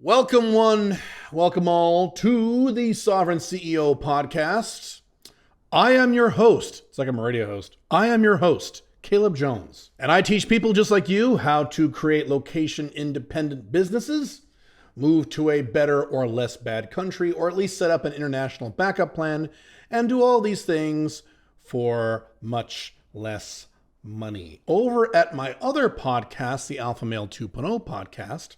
Welcome one, welcome all to the Sovereign CEO podcast. I am your host. It's like I'm a radio host. I am your host, Caleb Jones. And I teach people just like you how to create location-independent businesses, move to a better or less bad country, or at least set up an international backup plan, and do all these things for much less money. Over at my other podcast, the Alpha Male 2.0 podcast,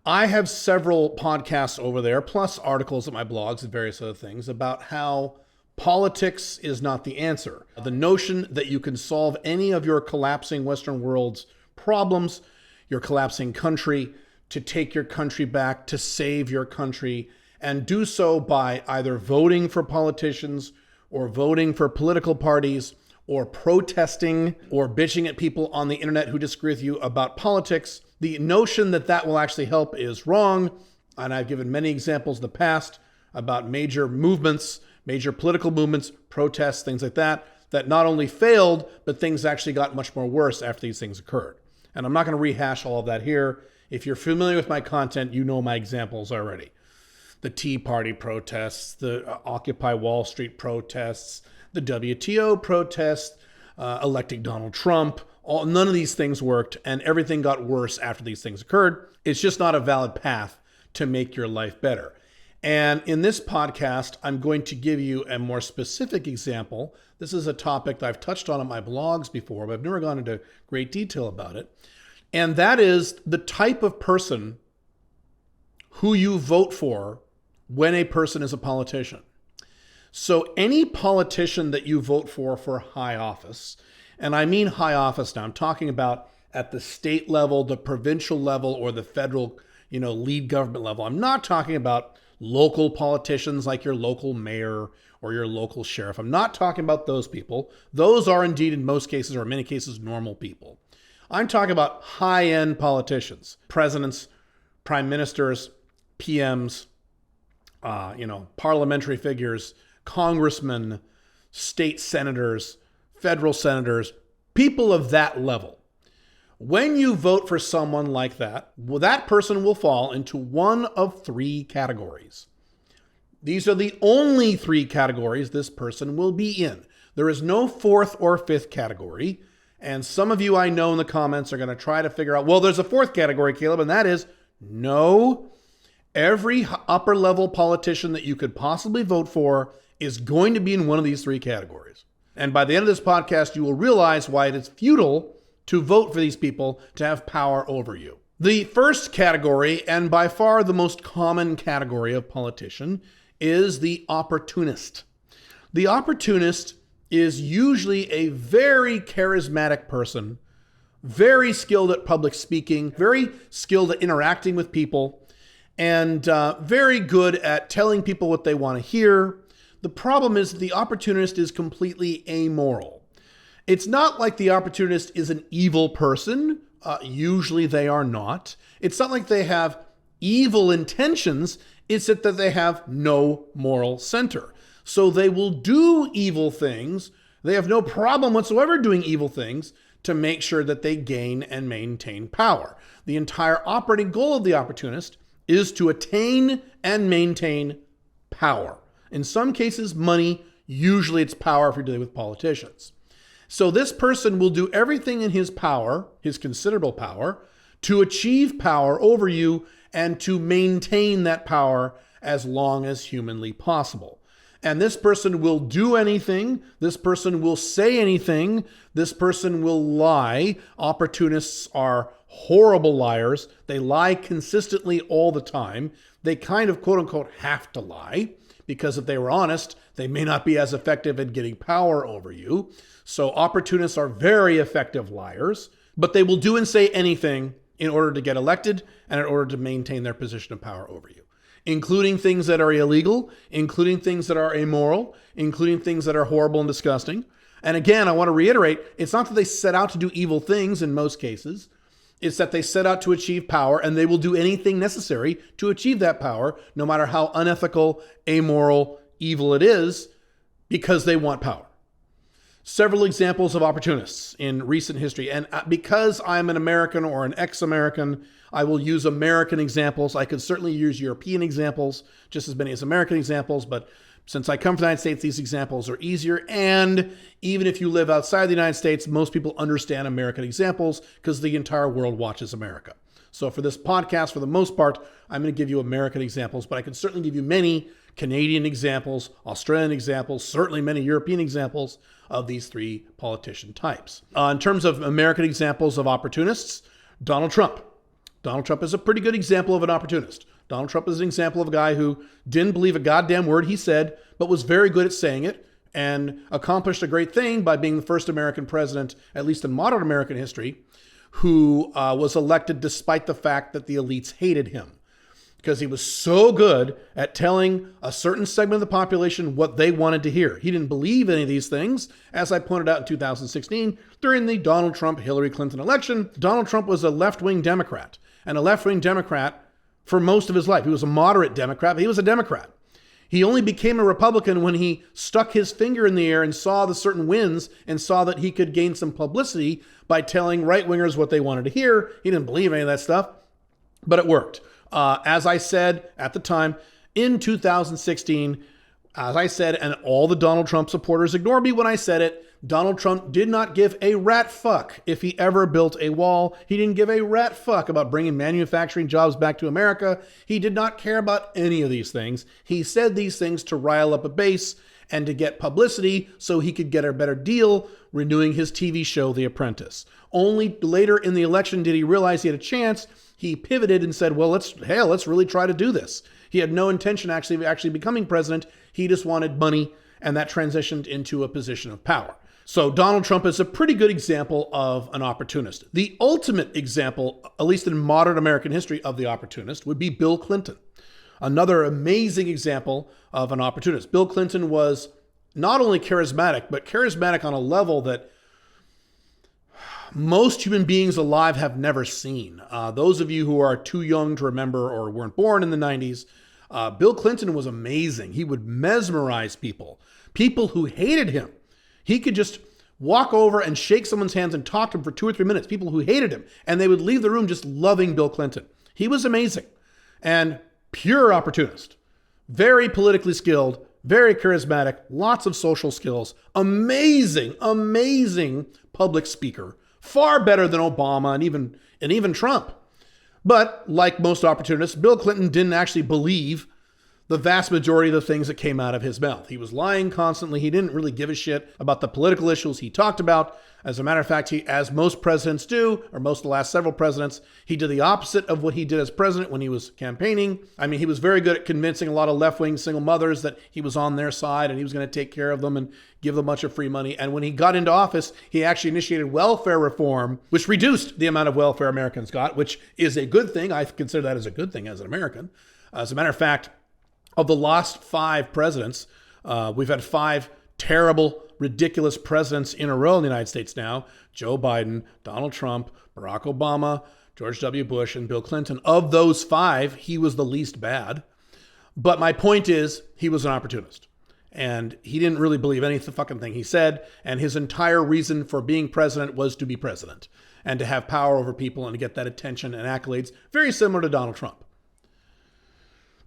I have several podcasts over there, plus articles at my blogs and various other things about how politics is not the answer. The notion that you can solve any of your collapsing Western world's problems, your collapsing country, to take your country back, to save your country, and do so by either voting for politicians or voting for political parties or protesting or bitching at people on the internet who disagree with you about politics. The notion that that will actually help is wrong. And I've given many examples in the past about major movements, major political movements, protests, things like that, that not only failed, but things actually got much more worse after these things occurred. And I'm not going to rehash all of that here. If you're familiar with my content, you know my examples already. The Tea Party protests, the Occupy Wall Street protests, the WTO protests, electing Donald Trump. None of these things worked, and everything got worse after these things occurred. It's just not a valid path to make your life better. And in this podcast, I'm going to give you a more specific example. This is a topic that I've touched on my blogs before, but I've never gone into great detail about it. And that is the type of person who you vote for when a person is a politician. So any politician that you vote for high office, and I mean high office now, I'm talking about at the state level, the provincial level, or the federal, lead government level. I'm not talking about local politicians like your local mayor or your local sheriff. I'm not talking about those people. Those are indeed in most cases, or in many cases, normal people. I'm talking about high-end politicians, presidents, prime ministers, PMs, parliamentary figures, congressmen, state senators, federal senators, people of that level. When you vote for someone like that, well, that person will fall into one of three categories. These are the only three categories this person will be in. There is no fourth or fifth category. And some of you I know in the comments are going to try to figure out, well, there's a fourth category, Caleb, and that is no. Every upper level politician that you could possibly vote for is going to be in one of these three categories. And by the end of this podcast, you will realize why it is futile to vote for these people to have power over you. The first category, and by far the most common category of politician, is the opportunist. The opportunist is usually a very charismatic person, very skilled at public speaking, very skilled at interacting with people, and very good at telling people what they want to hear. The problem is the opportunist is completely amoral. It's not like the opportunist is an evil person. Usually they are not. It's not like they have evil intentions. It's that they have no moral center. So they will do evil things. They have no problem whatsoever doing evil things to make sure that they gain and maintain power. The entire operating goal of the opportunist is to attain and maintain power. In some cases, money. Usually it's power if you're dealing with politicians. So this person will do everything in his power, his considerable power, to achieve power over you and to maintain that power as long as humanly possible. And this person will do anything. This person will say anything. This person will lie. Opportunists are horrible liars. They lie consistently all the time. They kind of, quote unquote, have to lie, because if they were honest, they may not be as effective in getting power over you. So opportunists are very effective liars, but they will do and say anything in order to get elected and in order to maintain their position of power over you, including things that are illegal, including things that are immoral, including things that are horrible and disgusting. And again, I want to reiterate, it's not that they set out to do evil things in most cases. It's that they set out to achieve power, and they will do anything necessary to achieve that power, no matter how unethical, amoral, evil it is, because they want power. several examples of opportunists in recent history. And because I'm an American or an ex-American, I will use American examples. I could certainly use European examples, just as many as American examples, but since I come from the United States, these examples are easier. And even if you live outside the United States, most people understand American examples because the entire world watches America. So for this podcast, for the most part, I'm going to give you American examples, but I can certainly give you many Canadian examples, Australian examples, certainly many European examples of these three politician types. In terms of American examples of opportunists, Donald Trump. Donald Trump is a pretty good example of an opportunist. Donald Trump is an example of a guy who didn't believe a goddamn word he said, but was very good at saying it and accomplished a great thing by being the first American president, at least in modern American history, who was elected despite the fact that the elites hated him, because he was so good at telling a certain segment of the population what they wanted to hear. He didn't believe any of these things. As I pointed out in 2016, during the Donald Trump-Hillary Clinton election, Donald Trump was a left-wing Democrat, and a left-wing Democrat for most of his life. He was a moderate Democrat, but he was a Democrat. He only became a Republican when he stuck his finger in the air and saw the certain wins and saw that he could gain some publicity by telling right-wingers what they wanted to hear. He didn't believe any of that stuff, but it worked. As I said at the time, in 2016, as I said, and all the Donald Trump supporters ignored me when I said it, Donald Trump did not give a rat fuck if he ever built a wall. He didn't give a rat fuck about bringing manufacturing jobs back to America. He did not care about any of these things. He said these things to rile up a base and to get publicity so he could get a better deal renewing his TV show, The Apprentice. Only later in the election did he realize he had a chance. He pivoted and said, well, let's really try to do this. He had no intention actually becoming president. He just wanted money, and that transitioned into a position of power. So Donald Trump is a pretty good example of an opportunist. The ultimate example, at least in modern American history, of the opportunist would be Bill Clinton. Another amazing example of an opportunist. Bill Clinton was not only charismatic, but charismatic on a level that most human beings alive have never seen. Those of you who are too young to remember or weren't born in the 90s, Bill Clinton was amazing. He would mesmerize people who hated him. He could just walk over and shake someone's hands and talk to them for 2 or 3 minutes, people who hated him, and they would leave the room just loving Bill Clinton. He was amazing and pure opportunist, very politically skilled, very charismatic, lots of social skills, amazing public speaker, far better than Obama and even Trump. But like most opportunists, Bill Clinton didn't actually believe the vast majority of the things that came out of his mouth. He was lying constantly. He didn't really give a shit about the political issues he talked about. As a matter of fact, as most presidents do, or most of the last several presidents, he did the opposite of what he did as president when he was campaigning. I mean, he was very good at convincing a lot of left-wing single mothers that he was on their side and he was going to take care of them and give them a bunch of free money. And when he got into office, he actually initiated welfare reform, which reduced the amount of welfare Americans got, which is a good thing. I consider that as a good thing as an American. As a matter of fact, of the last 5 presidents, we've had 5 terrible, ridiculous presidents in a row in the United States now. Joe Biden, Donald Trump, Barack Obama, George W. Bush, and Bill Clinton. Of those 5, he was the least bad. But my point is, he was an opportunist. And he didn't really believe any fucking thing he said. And his entire reason for being president was to be president and to have power over people and to get that attention and accolades. Very similar to Donald Trump.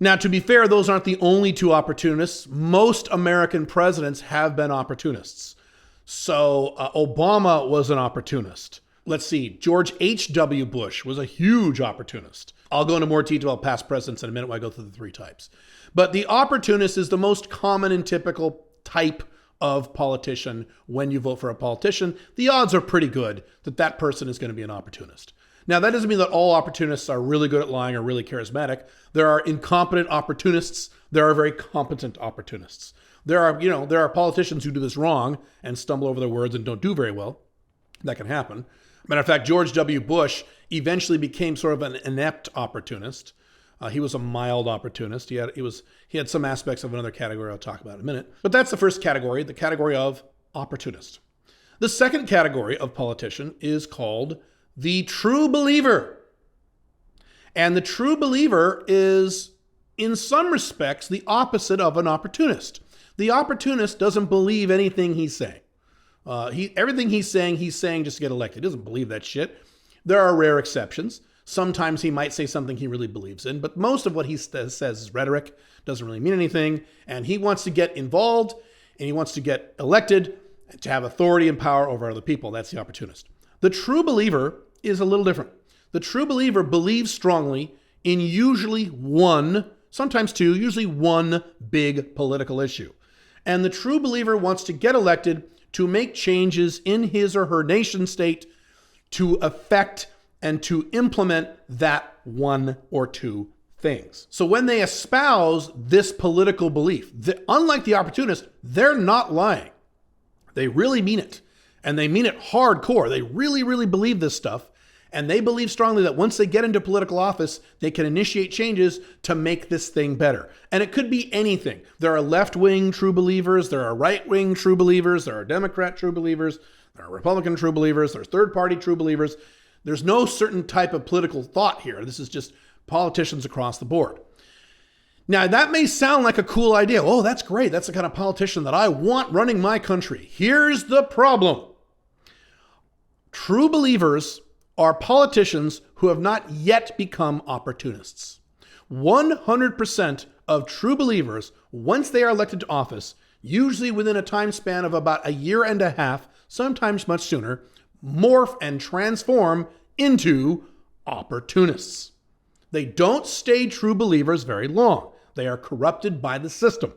Now, to be fair, those aren't the only 2 opportunists. Most American presidents have been opportunists. So Obama was an opportunist. Let's see, George H.W. Bush was a huge opportunist. I'll go into more detail about past presidents in a minute when I go through the 3 types. But the opportunist is the most common and typical type of politician when you vote for a politician. The odds are pretty good that that person is going to be an opportunist. Now, that doesn't mean that all opportunists are really good at lying or really charismatic. There are incompetent opportunists. There are very competent opportunists. There are politicians who do this wrong and stumble over their words and don't do very well. That can happen. Matter of fact, George W. Bush eventually became sort of an inept opportunist. He was a mild opportunist. He had some aspects of another category I'll talk about in a minute. But that's the first category, the category of opportunist. The second category of politician is called the true believer. And the true believer is, in some respects, the opposite of an opportunist. The opportunist doesn't believe anything he's saying. Everything he's saying just to get elected. He doesn't believe that shit. There are rare exceptions. Sometimes he might say something he really believes in, but most of what he says is rhetoric, doesn't really mean anything, and he wants to get involved, and he wants to get elected to have authority and power over other people. That's the opportunist. The true believer is a little different. The true believer believes strongly in usually one, sometimes two, usually one big political issue. And the true believer wants to get elected to make changes in his or her nation state to affect and to implement that one or two things. So when they espouse this political belief, unlike the opportunist, they're not lying. They really mean it. And they mean it hardcore. They really, really believe this stuff. And they believe strongly that once they get into political office, they can initiate changes to make this thing better. And it could be anything. There are left-wing true believers. There are right-wing true believers. There are Democrat true believers. There are Republican true believers. There's third-party true believers. There's no certain type of political thought here. This is just politicians across the board. Now, that may sound like a cool idea. Oh, that's great. That's the kind of politician that I want running my country. Here's the problem. True believers are politicians who have not yet become opportunists. 100% of true believers, once they are elected to office, usually within a time span of about a year and a half, sometimes much sooner, morph and transform into opportunists. They don't stay true believers very long. They are corrupted by the system.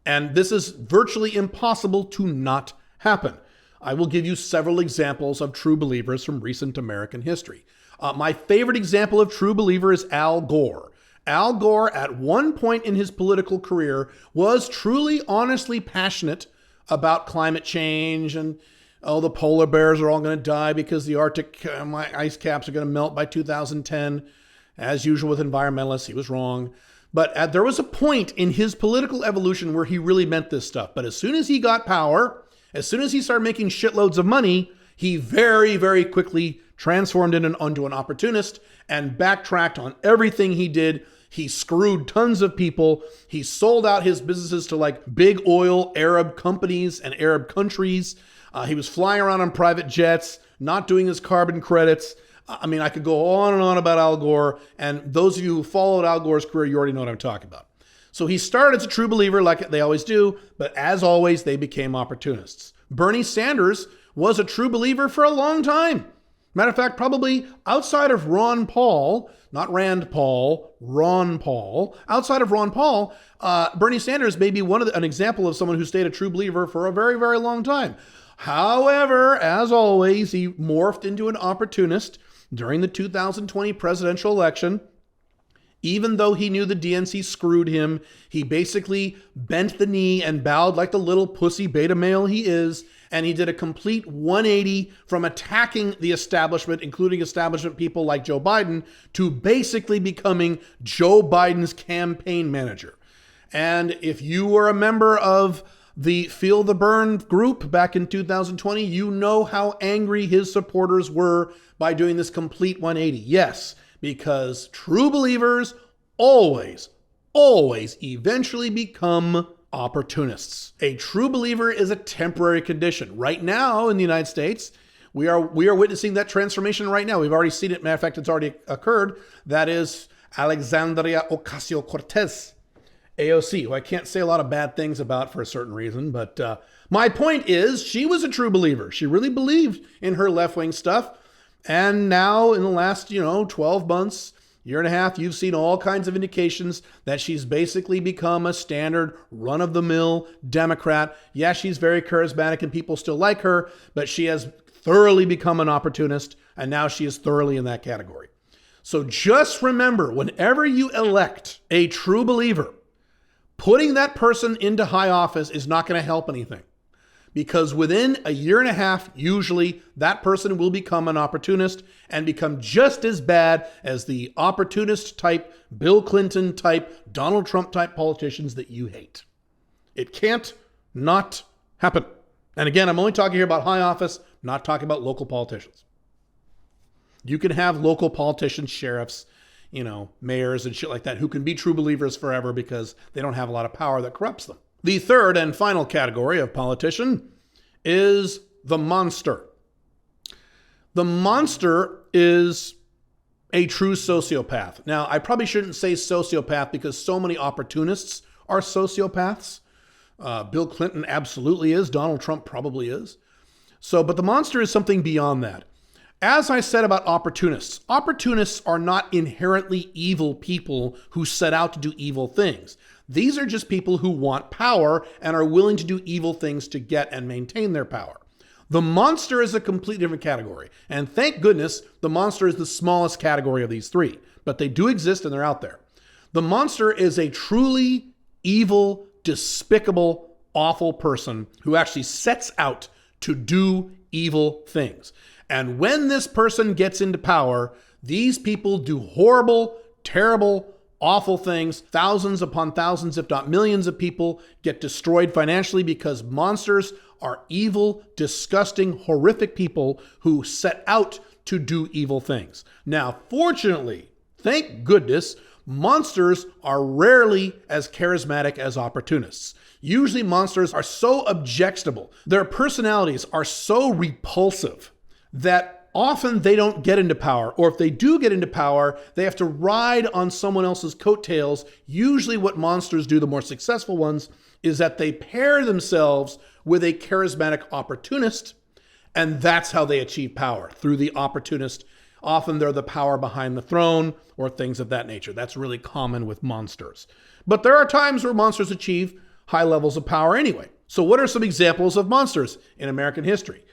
And this is virtually impossible to not happen. I will give you several examples of true believers from recent American history. My favorite example of true believer is Al Gore. Al Gore, at one point in his political career, was truly, honestly passionate about climate change and, oh, the polar bears are all going to die because the Arctic ice caps are going to melt by 2010. As usual with environmentalists, he was wrong. But there was a point in his political evolution where he really meant this stuff. But as soon as he got power, as soon as he started making shitloads of money, he very, very quickly transformed into an opportunist and backtracked on everything he did. He screwed tons of people. He sold out his businesses to like big oil Arab companies and Arab countries. He was flying around on private jets, not doing his carbon credits. I mean, I could go on and on about Al Gore, and those of you who followed Al Gore's career, you already know what I'm talking about. So he started as a true believer like they always do, but as always, they became opportunists. Bernie Sanders was a true believer for a long time. Matter of fact, probably outside of Ron Paul, not Rand Paul, Ron Paul, outside of Ron Paul, Bernie Sanders may be an example of someone who stayed a true believer for a very, very long time. However, as always, he morphed into an opportunist during the 2020 presidential election. Even though he knew the DNC screwed him, he basically bent the knee and bowed like the little pussy beta male he is, and he did a complete 180 from attacking the establishment, including establishment people like Joe Biden, to basically becoming Joe Biden's campaign manager. And if you were a member of the Feel the Burn group back in 2020, you know how angry his supporters were by doing this complete 180. Yes, because true believers always eventually become opportunists. A true believer is a temporary condition. Right now in the United States, we are witnessing that transformation right now. We've already seen it. Matter of fact, it's already occurred. That is Alexandria Ocasio-Cortez, AOC, who I can't say a lot of bad things about for a certain reason. But my point is, she was a true believer. She really believed in her left-wing stuff. And now in the last, 12 months, year and a half, you've seen all kinds of indications that she's basically become a standard run-of-the-mill Democrat. Yeah, she's very charismatic and people still like her, but she has thoroughly become an opportunist, and now she is thoroughly in that category. So just remember, whenever you elect a true believer, putting that person into high office is not going to help anything. Because within a year and a half, usually, that person will become an opportunist and become just as bad as the opportunist type, Bill Clinton type, Donald Trump type politicians that you hate. It can't not happen. And again, I'm only talking here about high office, not talking about local politicians. You can have local politicians, sheriffs, mayors and shit like that who can be true believers forever because they don't have a lot of power that corrupts them. The third and final category of politician is the monster. The monster is a true sociopath. Now, I probably shouldn't say sociopath because so many opportunists are sociopaths. Bill Clinton absolutely is. Donald Trump probably is. But the monster is something beyond that. As I said about opportunists are not inherently evil people who set out to do evil things. These are just people who want power and are willing to do evil things to get and maintain their power. The monster is a completely different category. And thank goodness the monster is the smallest category of these three. But they do exist and they're out there. The monster is a truly evil, despicable, awful person who actually sets out to do evil things. And when this person gets into power, these people do horrible, terrible, awful things. Thousands upon thousands, if not millions of people get destroyed financially because monsters are evil, disgusting, horrific people who set out to do evil things. Now, fortunately, thank goodness, monsters are rarely as charismatic as opportunists. Usually monsters are so objectionable. Their personalities are so repulsive that often they don't get into power, or if they do get into power, they have to ride on someone else's coattails. Usually what monsters do, the more successful ones, is that they pair themselves with a charismatic opportunist, and that's how they achieve power, through the opportunist. Often they're the power behind the throne or things of that nature. That's really common with monsters. But there are times where monsters achieve high levels of power anyway. So what are some examples of monsters in American history?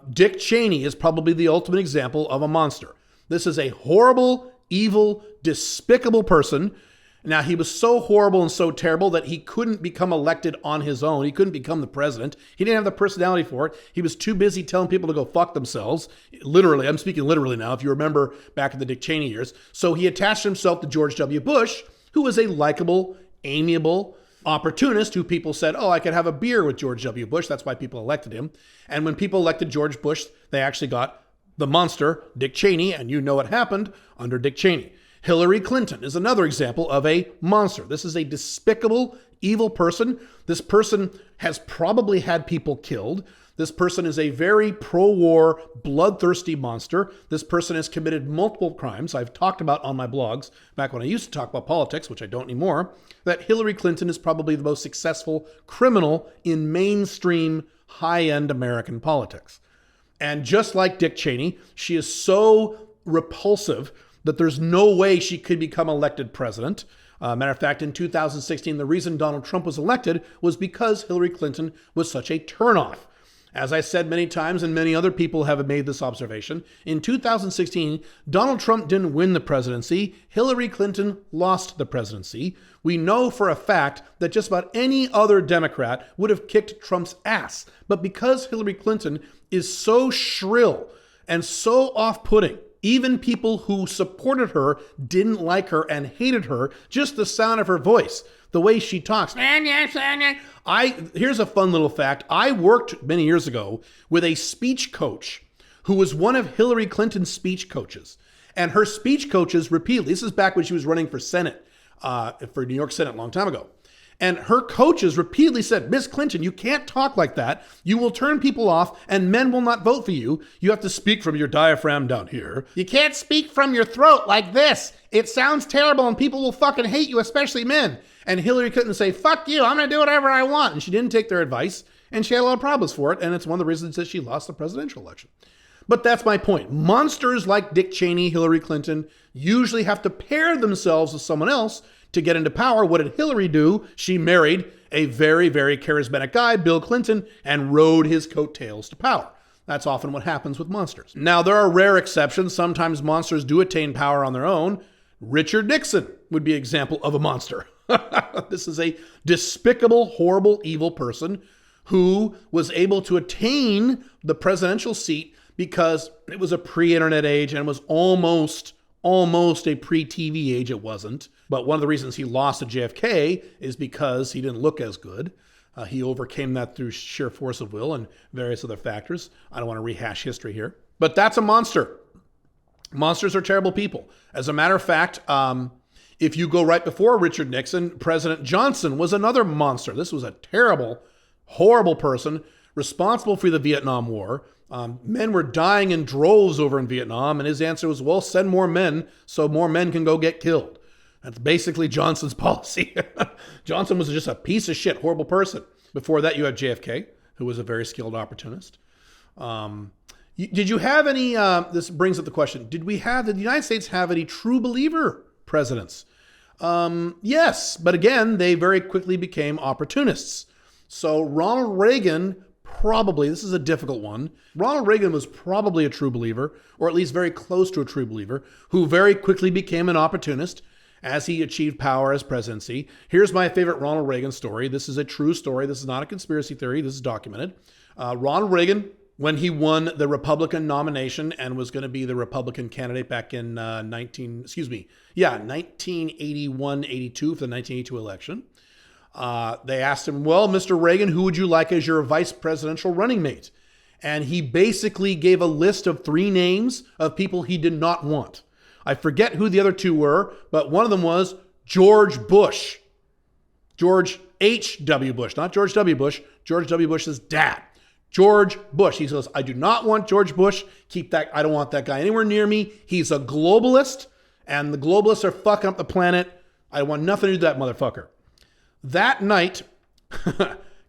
Dick Cheney is probably the ultimate example of a monster. This is a horrible, evil, despicable person. Now, he was so horrible and so terrible that he couldn't become elected on his own. He couldn't become the president. He didn't have the personality for it. He was too busy telling people to go fuck themselves. Literally, I'm speaking literally now, if you remember back in the Dick Cheney years. So he attached himself to George W. Bush, who was a likable, amiable opportunist who people said, oh, I could have a beer with George W. Bush. That's why people elected him. And when people elected George Bush, they actually got the monster, Dick Cheney, and you know what happened under Dick Cheney. Hillary Clinton is another example of a monster. This is a despicable, evil person. This person has probably had people killed. This person is a very pro-war, bloodthirsty monster. This person has committed multiple crimes. I've talked about on my blogs, back when I used to talk about politics, which I don't anymore, that Hillary Clinton is probably the most successful criminal in mainstream, high-end American politics. And just like Dick Cheney, she is so repulsive that there's no way she could become elected president. Matter of fact, in 2016, the reason Donald Trump was elected was because Hillary Clinton was such a turnoff. As I said many times, and many other people have made this observation, in 2016, Donald Trump didn't win the presidency. Hillary Clinton lost the presidency. We know for a fact that just about any other Democrat would have kicked Trump's ass. But because Hillary Clinton is so shrill and so off-putting, even people who supported her didn't like her and hated her, just the sound of her voice, the way she talks. Here's a fun little fact. I worked many years ago with a speech coach who was one of Hillary Clinton's speech coaches. And her speech coaches repeatedly, this is back when she was running for Senate, for New York Senate a long time ago. And her coaches repeatedly said, Miss Clinton, you can't talk like that. You will turn people off and men will not vote for you. You have to speak from your diaphragm down here. You can't speak from your throat like this. It sounds terrible and people will fucking hate you, especially men. And Hillary couldn't say, fuck you, I'm going to do whatever I want. And she didn't take their advice and she had a lot of problems for it. And it's one of the reasons that she lost the presidential election. But that's my point. Monsters like Dick Cheney, Hillary Clinton usually have to pair themselves with someone else to get into power. What did Hillary do? She married a very, very charismatic guy, Bill Clinton, and rode his coattails to power. That's often what happens with monsters. Now, there are rare exceptions. Sometimes monsters do attain power on their own. Richard Nixon would be an example of a monster. This is a despicable, horrible, evil person who was able to attain the presidential seat because it was a pre-internet age and was almost a pre-TV age. It wasn't. But one of the reasons he lost to JFK is because he didn't look as good. He overcame that through sheer force of will and various other factors. I don't want to rehash history here. But that's a monster. Monsters are terrible people. As a matter of fact, if you go right before Richard Nixon, President Johnson was another monster. This was a terrible, horrible person. responsible for the Vietnam War. Men were dying in droves over in Vietnam, and his answer was, well, send more men so more men can go get killed. That's basically Johnson's policy. Johnson was just a piece of shit, horrible person. Before that, you had JFK, who was a very skilled opportunist. Did you have any, this brings up the question, did the United States have any true believer presidents? Yes, but again, they very quickly became opportunists. So Ronald Reagan, probably, this is a difficult one. Ronald Reagan was probably a true believer, or at least very close to a true believer, who very quickly became an opportunist as he achieved power as presidency. Here's my favorite Ronald Reagan story. This is a true story. This is not a conspiracy theory. This is documented. Ronald Reagan, when he won the Republican nomination and was going to be the Republican candidate back in 1981, 82 for the 1982 election, they asked him, well, Mr. Reagan, who would you like as your vice presidential running mate? And he basically gave a list of 3 names of people he did not want. I forget who the other 2 were, but one of them was George Bush. George H.W. Bush, not George W. Bush, George W. Bush's dad. George Bush. He says, I do not want George Bush. I don't want that guy anywhere near me. He's a globalist, and the globalists are fucking up the planet. I want nothing to do with that motherfucker. That night,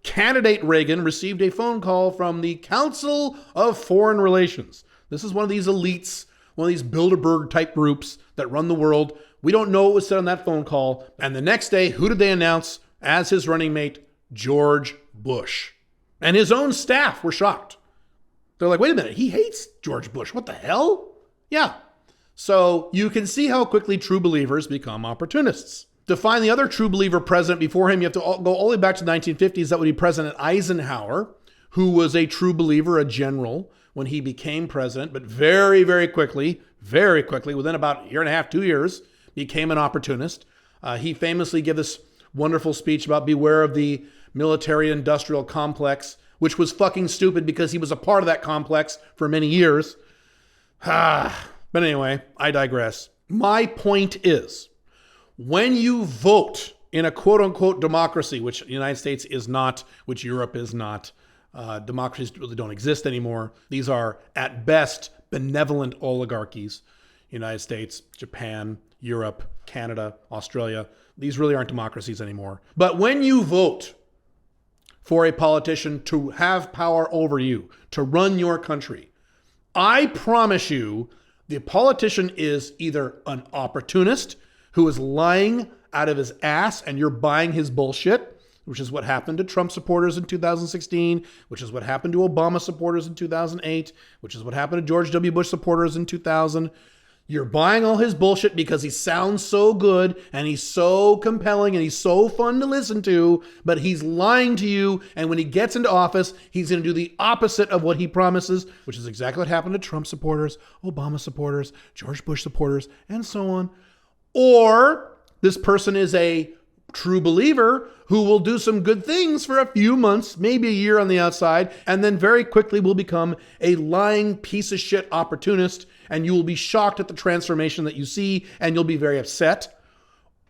candidate Reagan received a phone call from the Council of Foreign Relations. This is one of these elites, one of these Bilderberg type groups that run the world. We don't know what was said on that phone call. And the next day, who did they announce as his running mate? George Bush. And his own staff were shocked. They're like, wait a minute, he hates George Bush. What the hell? Yeah. So you can see how quickly true believers become opportunists. To find the other true believer president before him, you have to go all the way back to the 1950s. That would be President Eisenhower, who was a true believer, a general, when he became president, but very, very quickly, within about a year and a half, 2 years, became an opportunist. He famously gave this wonderful speech about beware of the military-industrial complex, which was fucking stupid because he was a part of that complex for many years. But anyway, I digress. My point is, when you vote in a quote-unquote democracy, which the United States is not, which Europe is not, democracies really don't exist anymore. These are, at best, benevolent oligarchies. United States, Japan, Europe, Canada, Australia. These really aren't democracies anymore. But when you vote for a politician to have power over you, to run your country, I promise you, the politician is either an opportunist who is lying out of his ass and you're buying his bullshit, which is what happened to Trump supporters in 2016, which is what happened to Obama supporters in 2008, which is what happened to George W. Bush supporters in 2000. You're buying all his bullshit because he sounds so good and he's so compelling and he's so fun to listen to, but he's lying to you. And when he gets into office, he's going to do the opposite of what he promises, which is exactly what happened to Trump supporters, Obama supporters, George Bush supporters, and so on. Or this person is a true believer who will do some good things for a few months, maybe a year on the outside, and then very quickly will become a lying piece of shit opportunist, and you will be shocked at the transformation that you see, and you'll be very upset.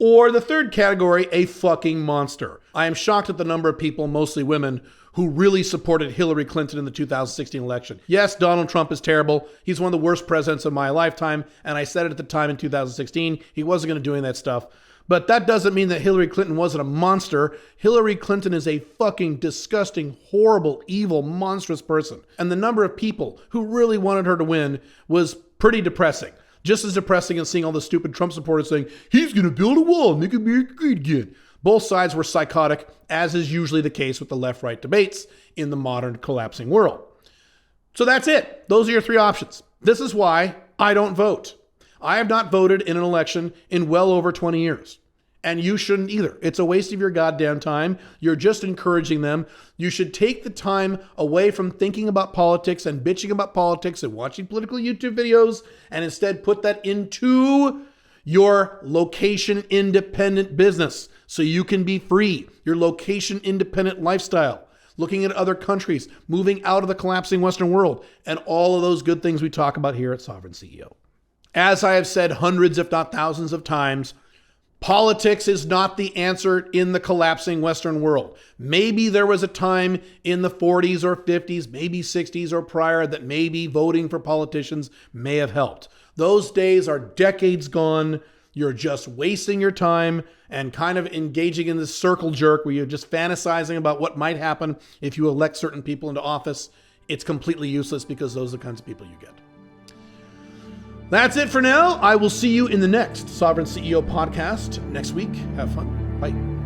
Or the third category, a fucking monster. I am shocked at the number of people, mostly women, who really supported Hillary Clinton in the 2016 election. Yes, Donald Trump is terrible. He's one of the worst presidents of my lifetime, and I said it at the time in 2016. He wasn't going to do any of that stuff. But that doesn't mean that Hillary Clinton wasn't a monster. Hillary Clinton is a fucking disgusting, horrible, evil, monstrous person. And the number of people who really wanted her to win was pretty depressing. Just as depressing as seeing all the stupid Trump supporters saying, he's going to build a wall and make America great again. Both sides were psychotic, as is usually the case with the left-right debates in the modern collapsing world. So that's it. Those are your 3 options. This is why I don't vote. I have not voted in an election in well over 20 years. And you shouldn't either. It's a waste of your goddamn time. You're just encouraging them. You should take the time away from thinking about politics and bitching about politics and watching political YouTube videos, and instead put that into your location independent business so you can be free. Your location independent lifestyle. Looking at other countries, moving out of the collapsing Western world, and all of those good things we talk about here at Sovereign CEO. As I have said hundreds, if not thousands of times, Politics is not the answer in the collapsing Western world. Maybe there was a time in the 40s or 50s, maybe 60s or prior, that maybe voting for politicians may have helped. Those days are decades gone. You're just wasting your time and kind of engaging in this circle jerk where you're just fantasizing about what might happen if you elect certain people into office. It's completely useless because those are the kinds of people you get. That's it for now. I will see you in the next Sovereign CEO podcast next week. Have fun. Bye.